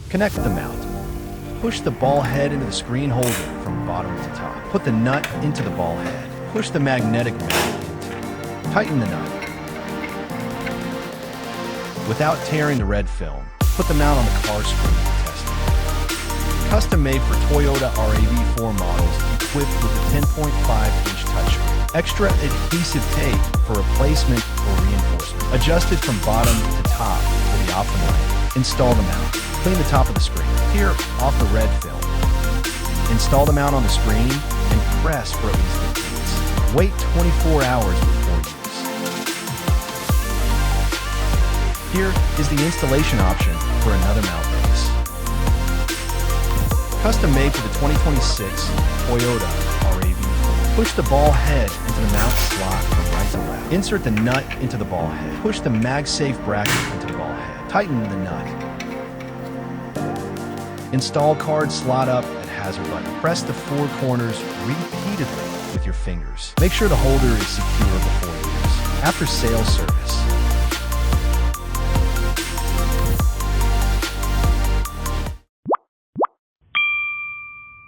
Connect the mount. Push the ball head into the screen holder from bottom to top. Put the nut into the ball head. Push the magnetic mount into. Tighten the nut. Without tearing the red film, put the mount on the car screen to test it. Custom made for Toyota RAV4 models equipped with a 10.5-inch touchscreen. Extra adhesive tape for replacement or reinforcement. Adjusted from bottom to top for the optimal angle. Install the mount. Clean the top of the screen. Peel off the red film. Install the mount on the screen and press for at least 15 minutes. Wait 24 hours before use. Here is the installation option for another mount base. Custom made for the 2026 Toyota RAV4. Push the ball head into the mount slot from right to left. Insert the nut into the ball head. Push the MagSafe bracket into the ball head. Tighten the nut. Install card slot up and hazard button. Press the four corners repeatedly with your fingers. Make sure the holder is secure before use. After sales service,